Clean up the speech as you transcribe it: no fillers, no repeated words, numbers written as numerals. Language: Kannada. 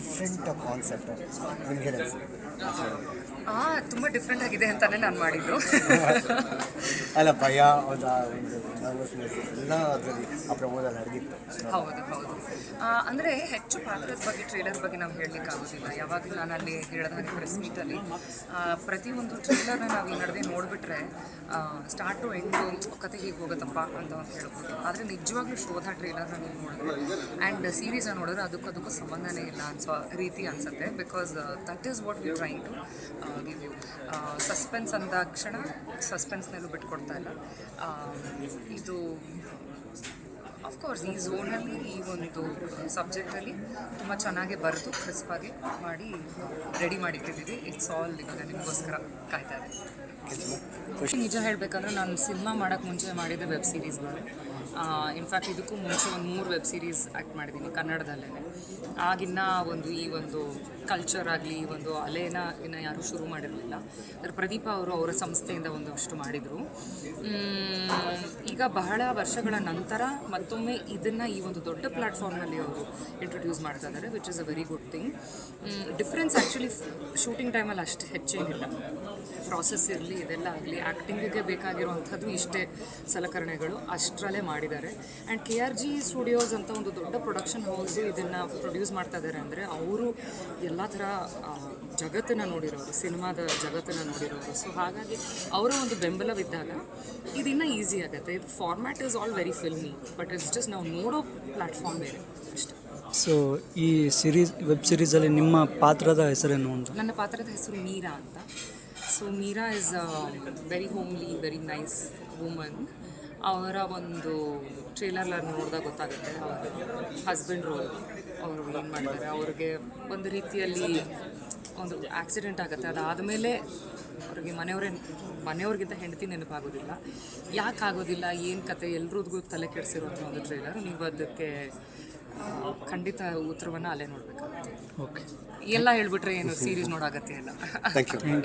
ಡಿಫ್ರೆಂಟ್ ಕಾನ್ಸೆಪ್ಟ್ ನಿಮಗೆ ತುಂಬ ಡಿಫ್ರೆಂಟ್ ಆಗಿದೆ ಅಂತಲೇ ನಾನು ಮಾಡಿದ್ದು. ಅಲ್ಲ ಭಯ ಒಂದು ನರ್ವಸ್ನೆಸ್ ಎಲ್ಲ ಅದರಲ್ಲಿ ಆ ಪ್ರಮೋದಲ್ಲಿ ಅಡಗಿತ್ತು. ಹೌದು. ಅಂದರೆ ಹೆಚ್ಚು ಪಾತ್ರದ ಬಗ್ಗೆ ಟ್ರೇಲರ್ ಬಗ್ಗೆ ನಾವು ಹೇಳಲಿಕ್ಕಾಗೋದಿಲ್ಲ. ಯಾವಾಗಲೂ ನಾನು ಅಲ್ಲಿ ಹೇಳಿದ ಹಾಗೆ ಪ್ರೆಸ್ ಮೀಟಲ್ಲಿ ಪ್ರತಿಯೊಂದು ಟ್ರೇಲರ್ನ ನಾವು ಈ ನಡುವೆ ನೋಡಿಬಿಟ್ರೆ ಸ್ಟಾರ್ಟ್ ಟು ಎಂಡು ಕತೆ ಹೀಗೆ ಹೋಗುತ್ತಪ್ಪ ಅಂತ ಹೇಳ್ಬೋದು. ಆದರೆ ನಿಜವಾಗ್ಲೂ ಶೋಧ ಟ್ರೇಲರ್ನ ನೀವು ನೋಡಿದ್ರೆ ಆ್ಯಂಡ್ ಸೀರೀಸ್ನ ನೋಡಿದ್ರೆ ಅದಕ್ಕೂ ಸಂಬಂಧನೇ ಇಲ್ಲ ಅನ್ಸೋ ರೀತಿ ಅನಿಸುತ್ತೆ. Because that is what we trying to give you. Suspense ಅಂದಾಕ್ಷಣ ಸಸ್ಪೆನ್ಸ್ನಲ್ಲೂ ಬಿಟ್ಕೊಡ್ತಾ ಇಲ್ಲ. ಇದು ಅಫ್ಕೋರ್ಸ್ ಈ ಝೋನಲ್ಲಿ ಈ ಒಂದು ಸಬ್ಜೆಕ್ಟಲ್ಲಿ ತುಂಬ ಚೆನ್ನಾಗಿ ಬರೆದು ಕ್ರಿಸ್ಪಾಗಿ ಮಾಡಿ ರೆಡಿ ಮಾಡಿಟ್ಟಿದ್ದೀವಿ. ಇಟ್ಸ್ ಆಲ್ ಇವಾಗ ನಿಮಗೋಸ್ಕರ ಕಾಯ್ತಾ ಇದೆ. ನಿಜ ಹೇಳಬೇಕಂದ್ರೆ ನಾನು ಸಿನಿಮಾ ಮಾಡೋಕ್ಕೆ ಮುಂಚೆ ಮಾಡಿದ್ದೆ ವೆಬ್ ಸೀರೀಸ್ಗಳು. ಇನ್ಫ್ಯಾಕ್ಟ್ ಇದಕ್ಕೂ ಮುಂಚೆ ಒಂದು 3 ವೆಬ್ ಸೀರೀಸ್ ಆ್ಯಕ್ಟ್ ಮಾಡಿದ್ದೀನಿ ಕನ್ನಡದಲ್ಲೇ. ಆಗಿನ್ನ ಈ ಒಂದು ಕಲ್ಚರ್ ಆಗಲಿ ಈ ಒಂದು ಅಲೆನ ಇನ್ನು ಯಾರೂ ಶುರು ಮಾಡಿರಲಿಲ್ಲ. ಅದರ ಪ್ರದೀಪ ಅವರು ಅವರ ಸಂಸ್ಥೆಯಿಂದ ಒಂದಷ್ಟು ಮಾಡಿದರು. ಈಗ ಬಹಳ ವರ್ಷಗಳ ನಂತರ ಮತ್ತೊಮ್ಮೆ ಇದನ್ನು ಈ ಒಂದು ದೊಡ್ಡ ಪ್ಲ್ಯಾಟ್ಫಾರ್ಮ್ನಲ್ಲಿ ಅವರು ಇಂಟ್ರೊಡ್ಯೂಸ್ ಮಾಡ್ತಾ ಇದ್ದಾರೆ, which is a very good thing. Difference actually shooting ಟೈಮಲ್ಲಿ ಅಷ್ಟು ಹೆಚ್ಚೇನಿಲ್ಲ. ಪ್ರಾಸೆಸ್ ಇರಲಿ ಇದೆಲ್ಲ ಆಗಲಿ ಆ್ಯಕ್ಟಿಂಗಿಗೆ ಬೇಕಾಗಿರುವಂಥದ್ದು ಇಷ್ಟೇ ಸಲಕರಣೆಗಳು ಅಷ್ಟರಲ್ಲೇ ಮಾಡಿದ್ದಾರೆ. ಆ್ಯಂಡ್ KRG ಸ್ಟುಡಿಯೋಸ್ ಅಂತ ಒಂದು ದೊಡ್ಡ ಪ್ರೊಡಕ್ಷನ್ ಹೌಸು ಇದನ್ನು ಪ್ರೊಡ್ಯೂಸ್ ಮಾಡ್ತಾ ಇದ್ದಾರೆ ಅಂದರೆ ಅವರು ಎಲ್ಲ ಥರ ಜಗತ್ತನ್ನು ನೋಡಿರೋರು, ಸಿನಿಮಾದ ಜಗತ್ತನ್ನು ನೋಡಿರೋರು. ಸೊ ಹಾಗಾಗಿ ಅವರ ಒಂದು ಬೆಂಬಲವಿದ್ದಾಗ ಇದಿನ್ನೂ ಈಸಿ ಆಗುತ್ತೆ. ಇದು format is all very filmy, but it's just ನಾವು ನೋಡೋ ಪ್ಲ್ಯಾಟ್ಫಾರ್ಮ್ ಬೇರೆ ಅಷ್ಟೇ. ಸೊ ಈ ವೆಬ್ ಸೀರೀಸಲ್ಲಿ ನಿಮ್ಮ ಪಾತ್ರದ ಹೆಸರೇನು ಅಂತ? ನನ್ನ ಪಾತ್ರದ ಹೆಸರು ಮೀರಾ ಅಂತ. So Meera is a very homely, very nice woman. ಅವರ ಒಂದು ಟ್ರೇಲರ್ ನೋಡಿದಾಗ ಗೊತ್ತಾಗುತ್ತೆ ಅವರ ಹಸ್ಬೆಂಡ್ ರೋಲ್ ಅವರು ಏನು ಮಾಡಿದ್ದಾರೆ. ಅವ್ರಿಗೆ ಒಂದು ರೀತಿಯಲ್ಲಿ ಒಂದು ಆಕ್ಸಿಡೆಂಟ್ ಆಗುತ್ತೆ. ಅದಾದಮೇಲೆ ಅವ್ರಿಗೆ ಮನೆಯವ್ರಿಗಿಂತ ಹೆಂಡತಿ ನೆನಪಾಗೋದಿಲ್ಲ. ಯಾಕೆ ಆಗೋದಿಲ್ಲ, ಏನು ಕತೆ, ಎಲ್ರಿಗೂ ತಲೆ ಕೆಡಿಸಿರುವಂಥ ಒಂದು ಟ್ರೇಲರ್. ನೀವು ಅದಕ್ಕೆ ಖಂಡಿತ ಉತ್ತರವನ್ನು ಅಲ್ಲೇ ನೋಡಬೇಕಾಗುತ್ತೆ. ಓಕೆ, ಎಲ್ಲ ಹೇಳ್ಬಿಟ್ರೆ ಏನು ಸೀರೀಸ್ ನೋಡಾಗತ್ತೆ ಎಲ್ಲ. Thank you.